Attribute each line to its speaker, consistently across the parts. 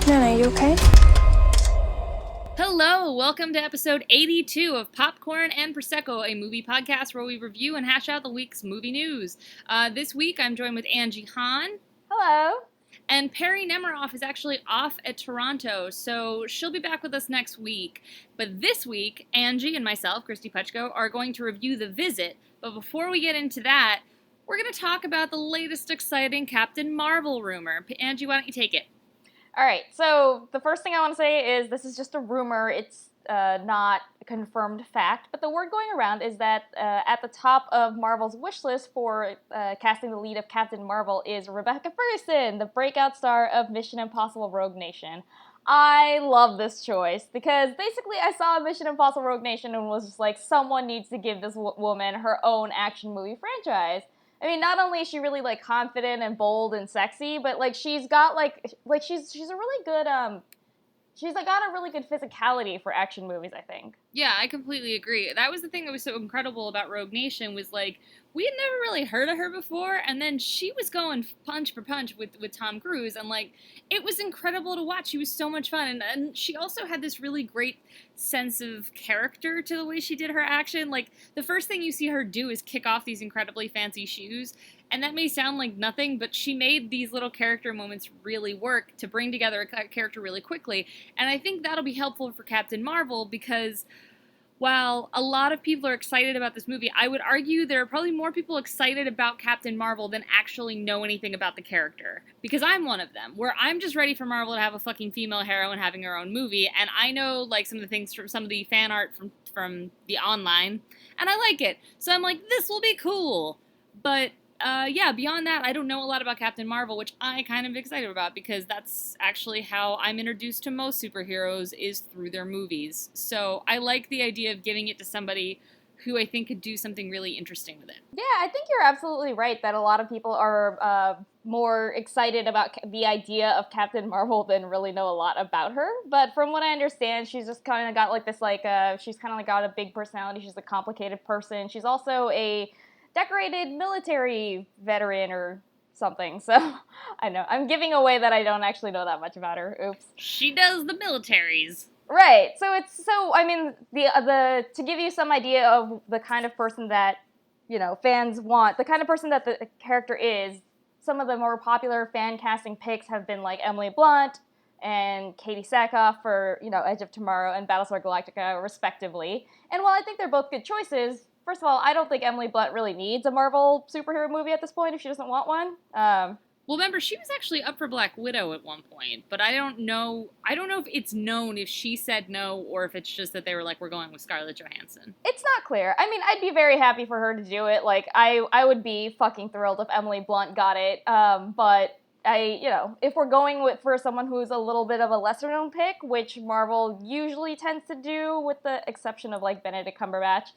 Speaker 1: Nana, you okay?
Speaker 2: Hello, welcome to episode 82 of Popcorn and Prosecco, a movie podcast where we review and hash out the week's movie news. This week I'm joined with Angie Hahn.
Speaker 3: Hello.
Speaker 2: And Perry Nemiroff is actually off at Toronto, so she'll be back with us next week. But this week, Angie and myself, Kristy Puchko, are going to review The Visit. But before we get into that, we're going to talk about the latest exciting Captain Marvel rumor. Angie, why don't you take it?
Speaker 3: All right, so the first thing I want to say is this is just a rumor. It's not a confirmed fact, but the word going around is that at the top of Marvel's wish list for casting the lead of Captain Marvel is Rebecca Ferguson, the breakout star of Mission Impossible Rogue Nation. I love this choice because basically I saw Mission Impossible Rogue Nation and was just like, someone needs to give this woman her own action movie franchise. I mean, not only is she really, like, confident and bold and sexy, but, like, she's got, she's a really good, she's, like, got a really good physicality for action movies, I think.
Speaker 2: Yeah, I completely agree. That was the thing that was so incredible about Rogue Nation was, like, we had never really heard of her before, and then she was going punch for punch with Tom Cruise, and, like, it was incredible to watch. She was so much fun, and she also had this really great sense of character to the way she did her action. Like, the first thing you see her do is kick off these incredibly fancy shoes, and that may sound like nothing, but she made these little character moments really work to bring together a character really quickly, and I think that'll be helpful for Captain Marvel because while a lot of people are excited about this movie, I would argue there are probably more people excited about Captain Marvel than actually know anything about the character. Because I'm one of them, where I'm just ready for Marvel to have a fucking female heroine having her own movie, and I know, like, some of the things from some of the fan art from the online, and I like it. So I'm like, this will be cool. But yeah, beyond that, I don't know a lot about Captain Marvel, which I kind of excited about because that's actually how I'm introduced to most superheroes is through their movies. So I like the idea of giving it to somebody who I think could do something really interesting with it.
Speaker 3: Yeah, I think you're absolutely right that a lot of people are more excited about the idea of Captain Marvel than really know a lot about her. But from what I understand, she's just kind of got like this, she's kind of like got a big personality. She's a complicated person. She's also a decorated military veteran or something, so I know. I'm giving away that I don't actually know that much about her. Oops.
Speaker 2: She does the militaries.
Speaker 3: Right. I mean, the to give you some idea of the kind of person that, you know, fans want, the kind of person that the character is, some of the more popular fan casting picks have been like Emily Blunt and Katie Sackhoff for, you know, Edge of Tomorrow and Battlestar Galactica, respectively. And while I think they're both good choices, first of all, I don't think Emily Blunt really needs a Marvel superhero movie at this point if she doesn't want one.
Speaker 2: Well, remember, she was actually up for Black Widow at one point, but I don't know if it's known if she said no or if it's just that they were like, we're going with Scarlett Johansson.
Speaker 3: It's not clear. I mean, I'd be very happy for her to do it. Like, I would be fucking thrilled if Emily Blunt got it. But if we're going for someone who's a little bit of a lesser known pick, which Marvel usually tends to do with the exception of like Benedict Cumberbatch,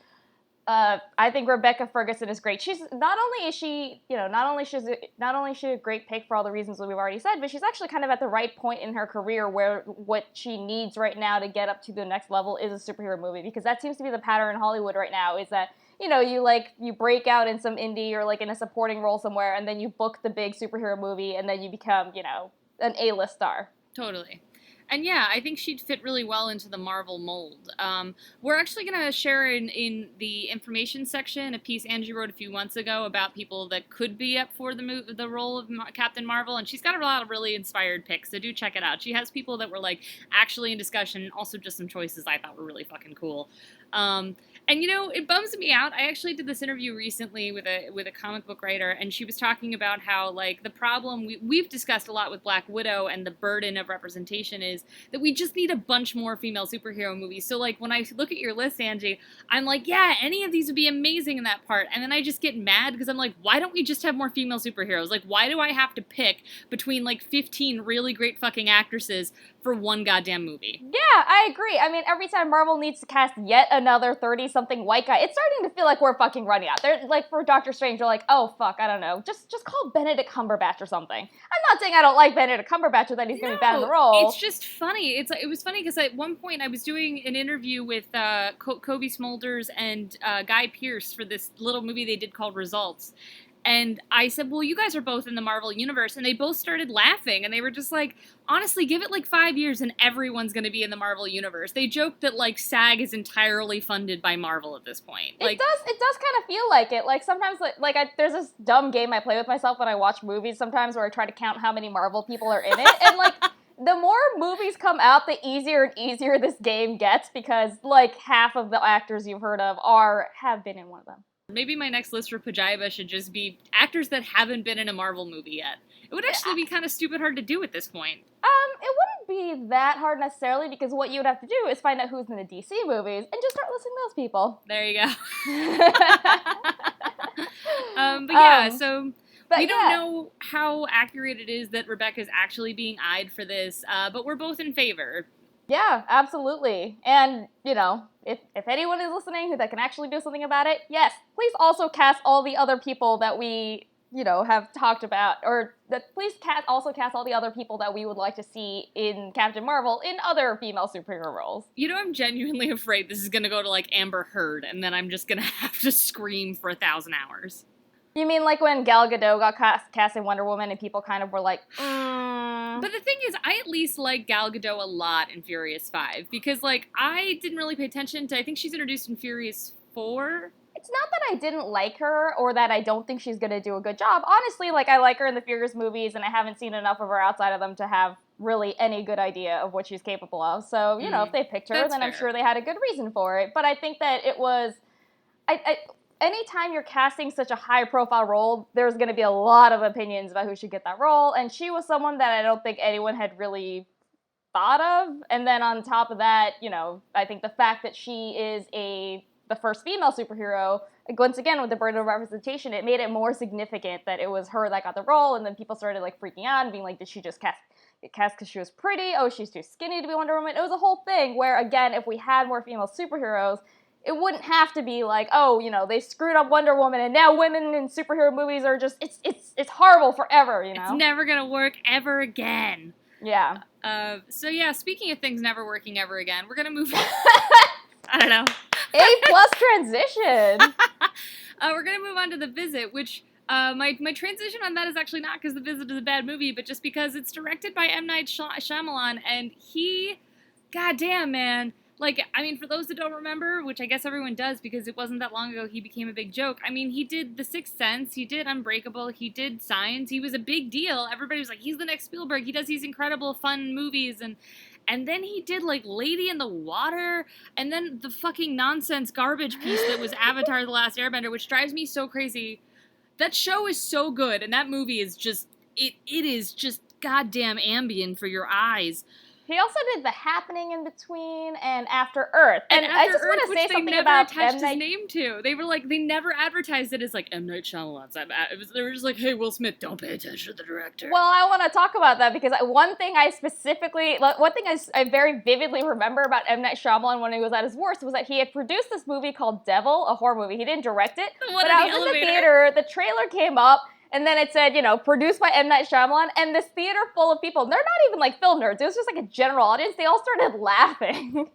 Speaker 3: I think Rebecca Ferguson is great. She's not only is she a great pick for all the reasons that we've already said, but she's actually kind of at the right point in her career where what she needs right now to get up to the next level is a superhero movie, because that seems to be the pattern in Hollywood right now, is that, you know, you break out in some indie or like in a supporting role somewhere, and then you book the big superhero movie, and then you become, you know, an A-list star.
Speaker 2: Totally. And yeah, I think she'd fit really well into the Marvel mold. We're actually going to share in the information section a piece Angie wrote a few months ago about people that could be up for the role of Captain Marvel, and she's got a lot of really inspired picks, so do check it out. She has people that were like actually in discussion, and also just some choices I thought were really fucking cool. And, you know, it bums me out. I actually did this interview recently with a comic book writer, and she was talking about how, like, the problem we've discussed a lot with Black Widow and the burden of representation is that we just need a bunch more female superhero movies. So, like, when I look at your list, Angie, I'm like, yeah, any of these would be amazing in that part. And then I just get mad because I'm like, why don't we just have more female superheroes? Like, why do I have to pick between, like, 15 really great fucking actresses for one goddamn movie?
Speaker 3: Yeah, I agree. I mean, every time Marvel needs to cast yet another 30-something white guy, it's starting to feel like we're fucking running out. They're like, for Doctor Strange, they're like, oh fuck, I don't know, just call Benedict Cumberbatch or something. I'm not saying I don't like Benedict Cumberbatch or that he's gonna be bad in the role.
Speaker 2: It's just funny. It was funny because at one point I was doing an interview with Kobe Smulders and Guy Pearce for this little movie they did called Results. And I said, well, you guys are both in the Marvel Universe. And they both started laughing. And they were just like, honestly, give it like 5 years and everyone's going to be in the Marvel Universe. They joked that like SAG is entirely funded by Marvel at this point. Like,
Speaker 3: it does kind of feel like it. Like sometimes, there's this dumb game I play with myself when I watch movies sometimes where I try to count how many Marvel people are in it. And like, the more movies come out, the easier and easier this game gets because like half of the actors you've heard of have been in one of them.
Speaker 2: Maybe my next list for Pajiba should just be actors that haven't been in a Marvel movie yet. It would actually be kind of stupid hard to do at this point.
Speaker 3: It wouldn't be that hard necessarily because what you would have to do is find out who's in the DC movies and just start listing those people.
Speaker 2: There you go. So we don't know how accurate it is that Rebecca's actually being eyed for this, but we're both in favor.
Speaker 3: Yeah, absolutely. And, you know, if anyone is listening that can actually do something about it, yes, please also cast all the other people that we, you know, have talked about, or please also cast all the other people that we would like to see in Captain Marvel in other female superhero roles.
Speaker 2: You know, I'm genuinely afraid this is going to go to, like, Amber Heard, and then I'm just going to have to scream for 1,000 hours.
Speaker 3: You mean like when Gal Gadot got cast in Wonder Woman and people kind of were like,
Speaker 2: But the thing is, I at least like Gal Gadot a lot in Furious 5, because, like, I didn't really pay attention to, I think she's introduced in Furious 4.
Speaker 3: It's not that I didn't like her or that I don't think she's going to do a good job. Honestly, like, I like her in the Furious movies, and I haven't seen enough of her outside of them to have really any good idea of what she's capable of. So, you know, if they picked her, then fair. I'm sure they had a good reason for it. But I think that it was... anytime you're casting such a high-profile role, there's going to be a lot of opinions about who should get that role, and she was someone that I don't think anyone had really thought of. And then on top of that, you know, I think the fact that she is the first female superhero, once again, with the burden of representation, it made it more significant that it was her that got the role, and then people started, like, freaking out and being like, did she just get cast because she was pretty? Oh, she's too skinny to be Wonder Woman. It was a whole thing where, again, if we had more female superheroes, it wouldn't have to be like, oh, you know, they screwed up Wonder Woman and now women in superhero movies are just, it's horrible forever, you know?
Speaker 2: It's never gonna work ever again.
Speaker 3: Yeah.
Speaker 2: So yeah, speaking of things never working ever again, we're gonna move on. I don't know.
Speaker 3: A+ transition.
Speaker 2: We're gonna move on to The Visit, which my transition on that is actually not because The Visit is a bad movie, but just because it's directed by M. Night Shyamalan, and he, goddamn, man. Like, I mean, for those that don't remember, which I guess everyone does because it wasn't that long ago he became a big joke. I mean, he did The Sixth Sense, he did Unbreakable, he did Signs, he was a big deal. Everybody was like, he's the next Spielberg, he does these incredible, fun movies, and then he did, like, Lady in the Water, and then the fucking nonsense garbage piece that was Avatar: The Last Airbender, which drives me so crazy. That show is so good, and that movie is just, it is just goddamn Ambien for your eyes.
Speaker 3: He also did The Happening in between and After Earth. And
Speaker 2: After
Speaker 3: I just want to say something about
Speaker 2: M. Night. His name to. They were like, they never advertised it as like M. Night Shyamalan's. They were just like, hey, Will Smith, don't pay attention to the director.
Speaker 3: Well, I want to talk about that because one thing I very vividly remember about M. Night Shyamalan when he was at his worst was that he had produced this movie called Devil, a horror movie. He didn't direct it, but I was in the theater, the trailer came up, and then it said, you know, produced by M. Night Shyamalan, and this theater full of people, they're not even, like, film nerds. It was just, like, a general audience. They all started laughing. And,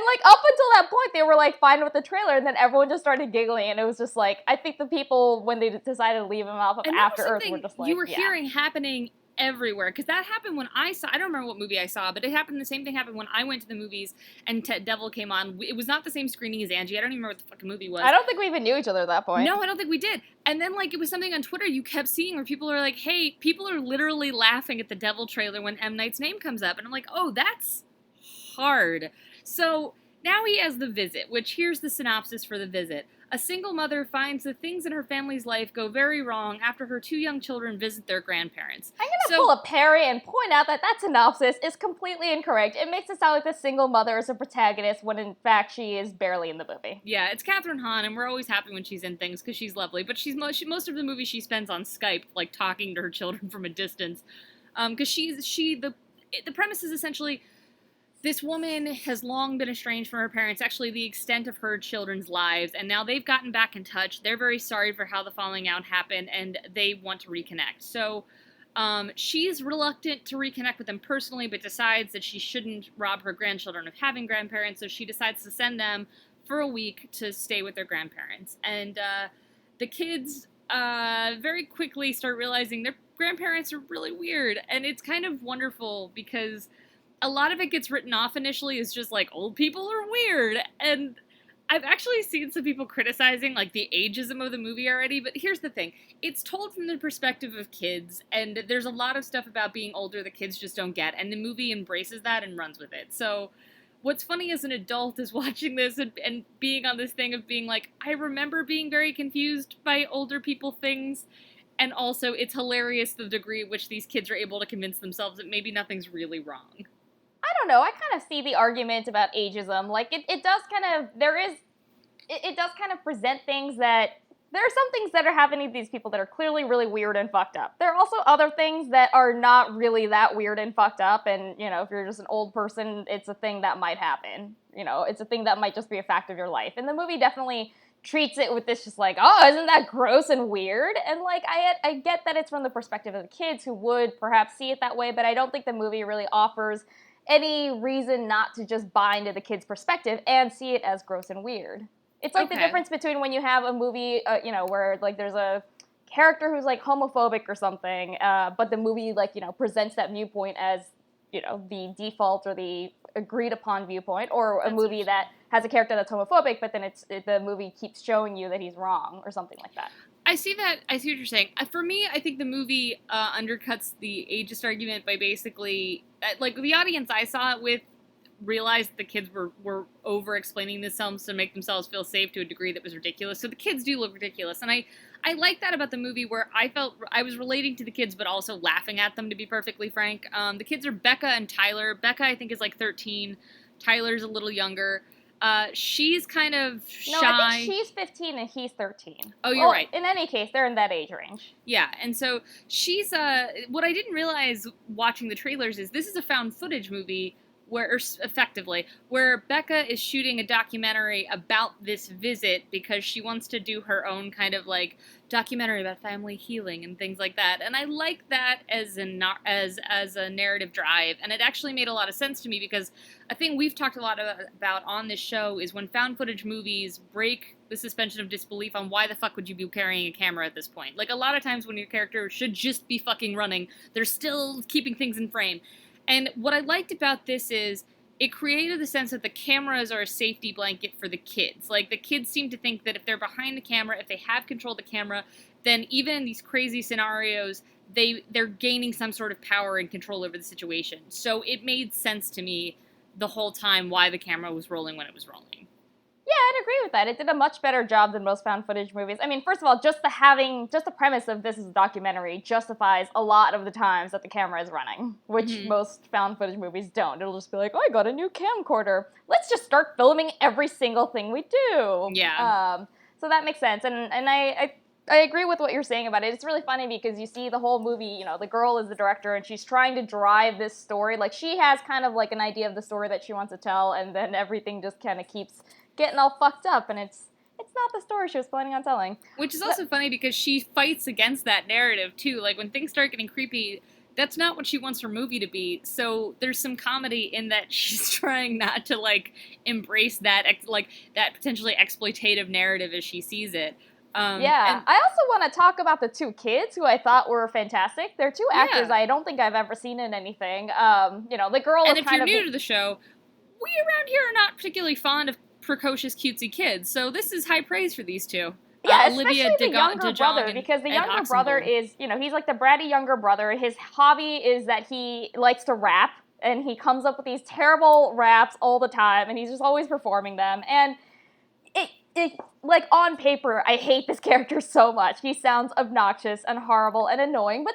Speaker 3: like, up until that point, they were, like, fine with the trailer, and then everyone just started giggling, and it was just, like, I think the people, when they decided to leave him off of After Earth, were just, like,
Speaker 2: you were hearing happening everywhere, because that happened when I don't remember what movie I saw, but the same thing happened when I went to the movies and Devil came on. It was not the same screening as Angie. I don't even remember what the fucking movie was.
Speaker 3: I don't think we even knew each other at that point.
Speaker 2: No, I don't think we did. And then, like, it was something on Twitter you kept seeing where people are like, hey, people are literally laughing at the Devil trailer when M. Night's name comes up. And I'm like, oh, that's hard. So now he has The Visit, which here's the synopsis for The Visit. A single mother finds that things in her family's life go very wrong after her 2 young children visit their grandparents.
Speaker 3: I'm going to pull a Perry and point out that synopsis is completely incorrect. It makes it sound like the single mother is a protagonist when in fact she is barely in the movie.
Speaker 2: Yeah, it's Kathryn Hahn, and we're always happy when she's in things because she's lovely. But most of the movie she spends on Skype, like talking to her children from a distance. Because the premise is essentially... This woman has long been estranged from her parents, actually the extent of her children's lives, and now they've gotten back in touch. They're very sorry for how the falling out happened, and they want to reconnect. So she's reluctant to reconnect with them personally, but decides that she shouldn't rob her grandchildren of having grandparents, so she decides to send them for a week to stay with their grandparents. And the kids very quickly start realizing their grandparents are really weird. And it's kind of wonderful because a lot of it gets written off initially as just like old people are weird. And I've actually seen some people criticizing like the ageism of the movie already, but here's the thing. It's told from the perspective of kids, and there's a lot of stuff about being older that kids just don't get, and the movie embraces that and runs with it. So what's funny as an adult is watching this and being on this thing of being like, I remember being very confused by older people things, and also it's hilarious the degree at which these kids are able to convince themselves that maybe nothing's really wrong.
Speaker 3: I don't know. I kind of see the argument about ageism. Like, it does kind of, it does kind of present things that, there are some things that are happening to these people that are clearly really weird and fucked up. There are also other things that are not really that weird and fucked up, and, you know, if you're just an old person, it's a thing that might happen. You know, it's a thing that might just be a fact of your life. And the movie definitely treats it with this just like, oh, isn't that gross and weird? And, like, I get that it's from the perspective of the kids who would perhaps see it that way, but I don't think the movie really offers any reason not to just buy into the kid's perspective and see it as gross and weird. It's like the difference between when you have a movie, you know, where, like, there's a character who's, like, homophobic or something, but the movie, like, you know, presents that viewpoint as, you know, the default or the agreed-upon viewpoint, or a movie that has a character that's homophobic, but then the movie keeps showing you that he's wrong, or something like that.
Speaker 2: I see that. I see what you're saying. For me, I think the movie undercuts the ageist argument by basically, like, the audience I saw it with realized the kids were over-explaining themselves to make themselves feel safe to a degree that was ridiculous. So the kids do look ridiculous. And I like that about the movie, where I felt I was relating to the kids but also laughing at them, to be perfectly frank. The kids are Becca and Tyler. Becca, I think, is like 13. Tyler's a little younger. She's kind of shy.
Speaker 3: No, I think she's 15 and he's 13.
Speaker 2: Oh, you're right.
Speaker 3: In any case, they're in that age range.
Speaker 2: Yeah, and so she's, what I didn't realize watching the trailers is this is a found footage movie where Becca is shooting a documentary about this visit because she wants to do her own kind of like documentary about family healing and things like that. And I like that as a narrative drive, and it actually made a lot of sense to me because a thing we've talked a lot about on this show is when found footage movies break the suspension of disbelief on why the fuck would you be carrying a camera at this point. Like, a lot of times when your character should just be fucking running, they're still keeping things in frame. And what I liked about this is it created the sense that the cameras are a safety blanket for the kids. Like, the kids seem to think that if they're behind the camera, if they have control of the camera, then even in these crazy scenarios, they're gaining some sort of power and control over the situation. So it made sense to me the whole time why the camera was rolling when it was rolling.
Speaker 3: Yeah, I'd agree with that. It did a much better job than most found footage movies. I mean, first of all, just the premise of this is a documentary justifies a lot of the times that the camera is running, which most found footage movies don't. It'll just be like, oh, I got a new camcorder. Let's just start filming every single thing we do.
Speaker 2: Yeah.
Speaker 3: So that makes sense. And I agree with what you're saying about it. It's really funny because you see the whole movie, you know, the girl is the director and she's trying to drive this story. Like, she has kind of like an idea of the story that she wants to tell, and then everything just kind of keeps getting all fucked up, and it's not the story she was planning on telling.
Speaker 2: Which is also funny because she fights against that narrative, too. Like, when things start getting creepy, that's not what she wants her movie to be. So there's some comedy in that she's trying not to, like, embrace that, that potentially exploitative narrative as she sees it.
Speaker 3: I also want to talk about the two kids who I thought were fantastic. They're two actors I don't think I've ever seen in anything. You know, the girl
Speaker 2: and if you're new to the show, we around here are not particularly fond of precocious, cutesy kids, so this is high praise for these two.
Speaker 3: Yeah, especially the younger brother, because the younger brother is, you know, he's like the bratty younger brother. His hobby is that he likes to rap, and he comes up with these terrible raps all the time, and he's just always performing them, and it like, on paper, I hate this character so much. He sounds obnoxious and horrible and annoying, but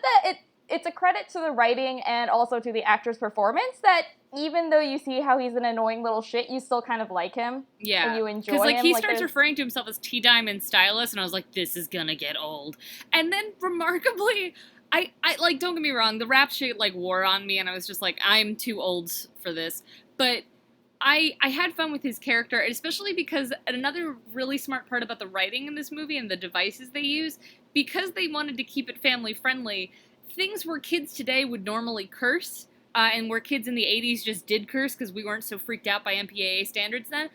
Speaker 3: it's a credit to the writing and also to the actor's performance that even though you see how he's an annoying little shit, you still kind of like him.
Speaker 2: Yeah.
Speaker 3: And you enjoy him.
Speaker 2: Because, like, he starts referring to himself as T-Diamond Stylist, and I was like, this is gonna get old. And then, remarkably, I like, don't get me wrong, the rap shit, like, wore on me, and I was just like, I'm too old for this. But I had fun with his character, especially because another really smart part about the writing in this movie and the devices they use, because they wanted to keep it family-friendly, things where kids today would normally curse, and where kids in the 80s just did curse because we weren't so freaked out by MPAA standards then,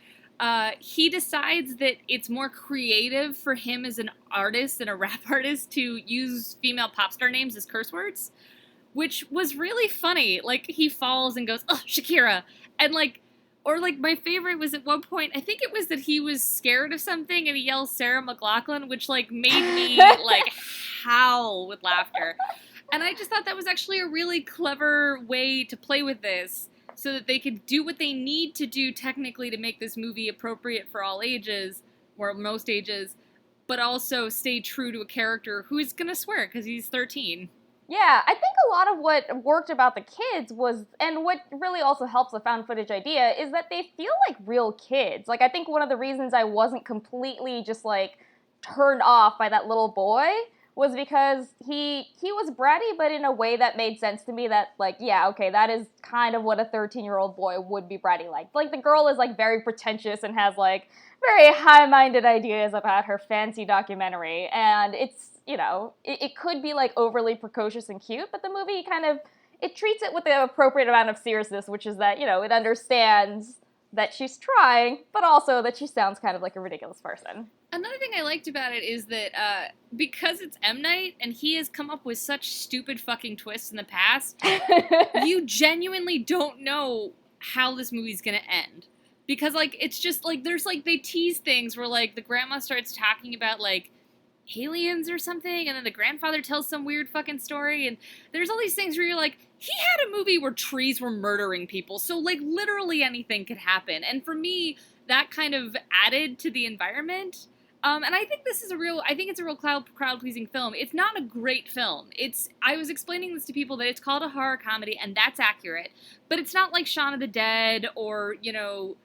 Speaker 2: he decides that it's more creative for him as an artist and a rap artist to use female pop star names as curse words, which was really funny. Like, he falls and goes, "Oh, Shakira," and like, or like, my favorite was at one point, I think it was that he was scared of something and he yells Sarah McLachlan, which like made me like howl with laughter. And I just thought that was actually a really clever way to play with this, so that they could do what they need to do technically to make this movie appropriate for all ages, or most ages, but also stay true to a character who's gonna swear because he's 13.
Speaker 3: Yeah, I think a lot of what worked about the kids was, and what really also helps the found footage idea, is that they feel like real kids. Like, I think one of the reasons I wasn't completely just, like, turned off by that little boy was because he was bratty, but in a way that made sense to me that, like, yeah, okay, that is kind of what a 13-year-old boy would be bratty like. Like, the girl is, like, very pretentious and has, like, very high-minded ideas about her fancy documentary, and it's, you know, it could be, like, overly precocious and cute, but the movie kind of, it treats it with the appropriate amount of seriousness, which is that, you know, it understands that she's trying, but also that she sounds kind of like a ridiculous person.
Speaker 2: Another thing I liked about it is that because it's M. Night and he has come up with such stupid fucking twists in the past, you genuinely don't know how this movie's gonna end. Because, like, it's just, like, there's, like, they tease things where, like, the grandma starts talking about, like, aliens or something, and then the grandfather tells some weird fucking story, and there's all these things where you're like, he had a movie where trees were murdering people, so, like, literally anything could happen. And for me, that kind of added to the environment. And I think it's a real crowd-pleasing film. It's not a great film. I was explaining this to people that it's called a horror comedy, and that's accurate. But it's not like Shaun of the Dead or, you know,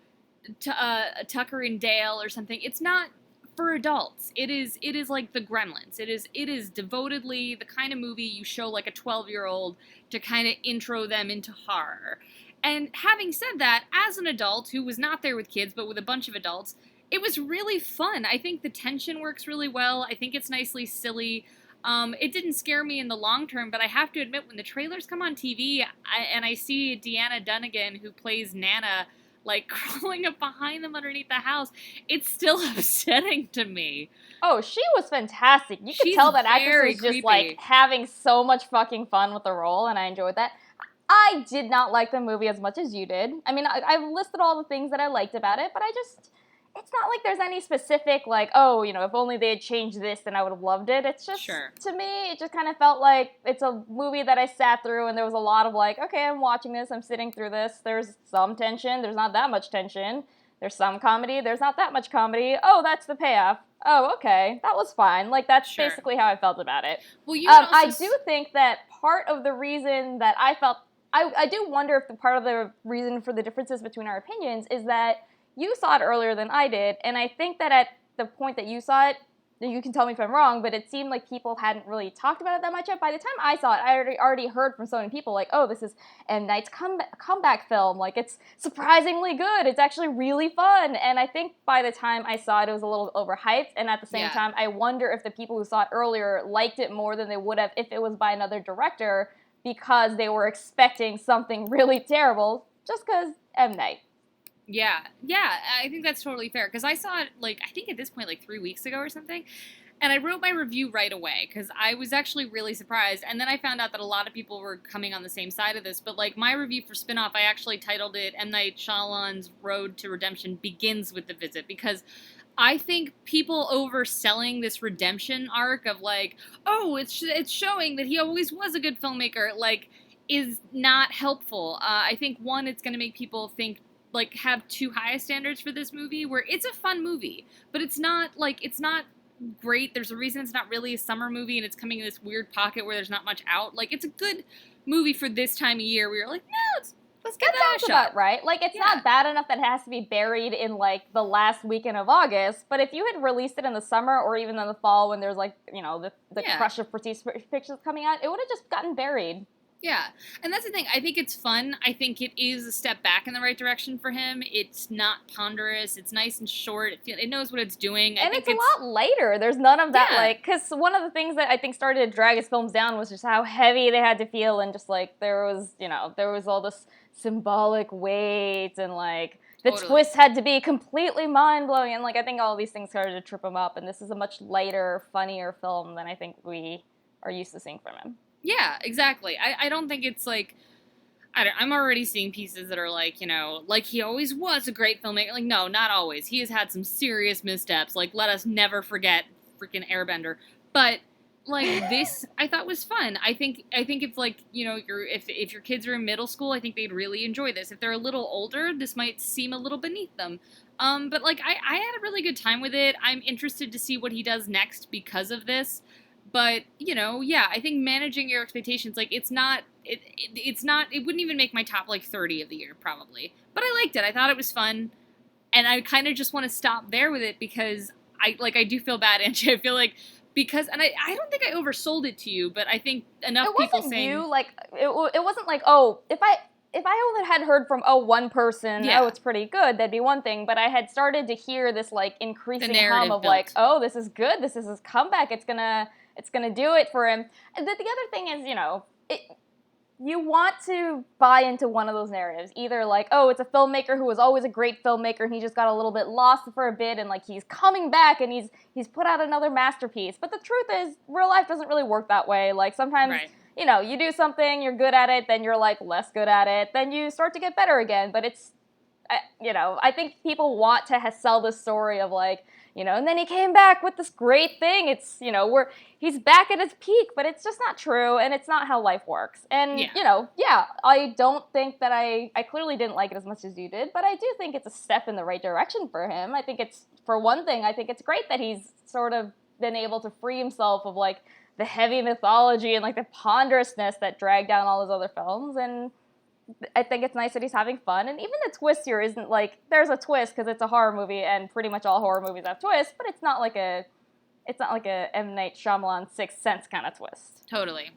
Speaker 2: Tucker and Dale or something. It's not for adults. It is like the Gremlins. It is devotedly the kind of movie you show like a 12-year-old to kind of intro them into horror. And having said that, as an adult who was not there with kids but with a bunch of adults, it was really fun. I think the tension works really well. I think it's nicely silly. It didn't scare me in the long term, but I have to admit, when the trailers come on TV and I see Deanna Dunnigan, who plays Nana, like, crawling up behind them underneath the house, it's still upsetting to me.
Speaker 3: Oh, she was fantastic. You could tell that actress was just, like, having so much fucking fun with the role, and I enjoyed that. I did not like the movie as much as you did. I mean, I've listed all the things that I liked about it, but it's not like there's any specific, like, oh, you know, if only they had changed this, then I would have loved it. It's just, to me, it just kind of felt like it's a movie that I sat through, and there was a lot of, like, okay, I'm watching this, I'm sitting through this, there's some tension, there's not that much tension, there's some comedy, there's not that much comedy, oh, that's the payoff, oh, okay, that was fine. Like, that's basically how I felt about it.
Speaker 2: Well, you also
Speaker 3: I do think that part of the reason that I felt, I do wonder if the part of the reason for the differences between our opinions is that you saw it earlier than I did, and I think that at the point that you saw it, you can tell me if I'm wrong, but it seemed like people hadn't really talked about it that much yet. By the time I saw it, I already heard from so many people, like, oh, this is M. Night's comeback film. Like, it's surprisingly good. It's actually really fun. And I think by the time I saw it, it was a little overhyped, and at the same time, I wonder if the people who saw it earlier liked it more than they would have if it was by another director, because they were expecting something really terrible, just because M. Night.
Speaker 2: Yeah, I think that's totally fair, because I saw it, like, I think at this point, like, 3 weeks ago or something, and I wrote my review right away, because I was actually really surprised, and then I found out that a lot of people were coming on the same side of this, but, like, my review for Spinoff, I actually titled it M. Night Shyamalan's Road to Redemption Begins with the Visit, because I think people overselling this redemption arc of, like, oh, it's showing that he always was a good filmmaker, like, is not helpful. I think, one, it's going to make people think, like, have too high standards for this movie, where it's a fun movie, but it's not great. There's a reason it's not really a summer movie, and it's coming in this weird pocket where there's not much out. Like, it's a good movie for this time of year where you're like, no, let's get that a shot.
Speaker 3: About right. Like, it's not bad enough that it has to be buried in, like, the last weekend of August, but if you had released it in the summer or even in the fall when there's, like, you know, the crush of prestige pictures coming out, it would have just gotten buried.
Speaker 2: Yeah, and that's the thing. I think it's fun. I think it is a step back in the right direction for him. It's not ponderous. It's nice and short. It knows what it's doing.
Speaker 3: And it's a lot lighter. There's none of that, like, because one of the things that I think started to drag his films down was just how heavy they had to feel, and just, like, there was all this symbolic weight, and, like, the
Speaker 2: Totally.
Speaker 3: twist had to be completely mind-blowing, and like I think all these things started to trip him up, and this is a much lighter, funnier film than I think we are used to seeing from him.
Speaker 2: Yeah, exactly. I don't think it's like, I'm already seeing pieces that are like, you know, like he always was a great filmmaker. Like, no, not always. He has had some serious missteps. Like, let us never forget freaking Airbender. But like this, I thought was fun. I think if like, you know, if your kids are in middle school, I think they'd really enjoy this. If they're a little older, this might seem a little beneath them. But like I had a really good time with it. I'm interested to see what he does next because of this. But, you know, yeah, I think managing your expectations, like, it's not, it wouldn't even make my top, like, 30 of the year, probably. But I liked it. I thought it was fun. And I kind of just want to stop there with it because I do feel bad, Angie. I feel like, because, and I don't think I oversold it to you, but I think enough people saying.
Speaker 3: You, like, it wasn't like, oh, if I only had heard from, one person,
Speaker 2: Yeah.
Speaker 3: oh, it's pretty good, that'd be one thing. But I had started to hear this, like, increasing hum of,
Speaker 2: built.
Speaker 3: like, oh, this is good. This is his comeback. It's gonna do it for him. And the other thing is, you know, you want to buy into one of those narratives. Either like, oh, it's a filmmaker who was always a great filmmaker and he just got a little bit lost for a bit and like he's coming back and he's put out another masterpiece. But the truth is, real life doesn't really work that way. Like sometimes,
Speaker 2: Right.
Speaker 3: you know, you do something, you're good at it, then you're like less good at it, then you start to get better again. But it's, you know, I think people want to sell this story of like, you know, and then he came back with this great thing. It's, you know, he's back at his peak, but it's just not true, and it's not how life works. And, you know, yeah, I don't think that I clearly didn't like it as much as you did, but I do think it's a step in the right direction for him. I think it's, for one thing, I think it's great that he's sort of been able to free himself of, like, the heavy mythology and, like, the ponderousness that dragged down all his other films, and I think it's nice that he's having fun, and even the twist here isn't like, there's a twist because it's a horror movie, and pretty much all horror movies have twists, but it's not like a M. Night Shyamalan Sixth Sense kind of twist.
Speaker 2: Totally.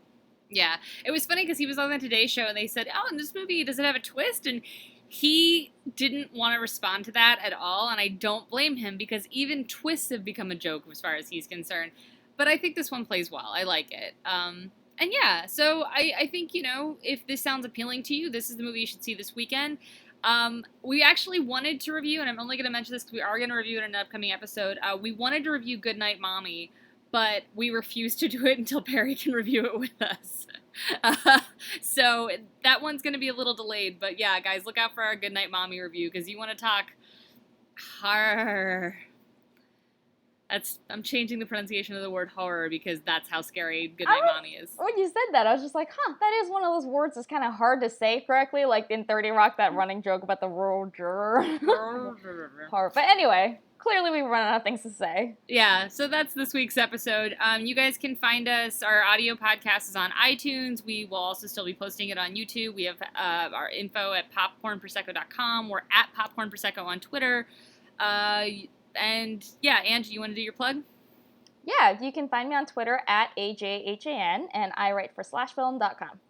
Speaker 2: Yeah. It was funny because he was on the Today Show and they said, oh, in this movie, does it have a twist? And he didn't want to respond to that at all, and I don't blame him because even twists have become a joke as far as he's concerned. But I think this one plays well. I like it. And yeah, so I think, you know, if this sounds appealing to you, this is the movie you should see this weekend. We actually wanted to review, and I'm only going to mention this because we are going to review it in an upcoming episode. We wanted to review Goodnight Mommy, but we refused to do it until Perry can review it with us. So that one's going to be a little delayed, but yeah, guys, look out for our Goodnight Mommy review because you want to talk horror. I'm changing the pronunciation of the word horror because that's how scary Goodnight Mommy is.
Speaker 3: When you said that, I was just like, that is one of those words that's kind of hard to say correctly, like in 30 Rock, that running joke about the rural juror. Horror. But anyway, clearly we run out of things to say.
Speaker 2: Yeah, so that's this week's episode. You guys can find us. Our audio podcast is on iTunes. We will also still be posting it on YouTube. We have our info at popcornprosecco.com. We're at popcornprosecco on Twitter. And yeah, Angie, you want to do your plug?
Speaker 3: Yeah, you can find me on Twitter at AJHAN, and I write for slashfilm.com.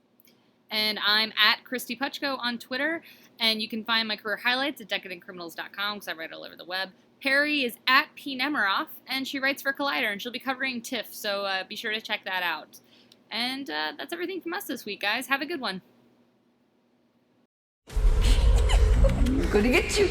Speaker 2: And I'm at Kristy Puchko on Twitter, and you can find my career highlights at decadentcriminals.com because I write all over the web. Perry is at P. Nemiroff, and she writes for Collider, and she'll be covering TIFF, so be sure to check that out. And that's everything from us this week, guys. Have a good one.
Speaker 1: Gonna get you.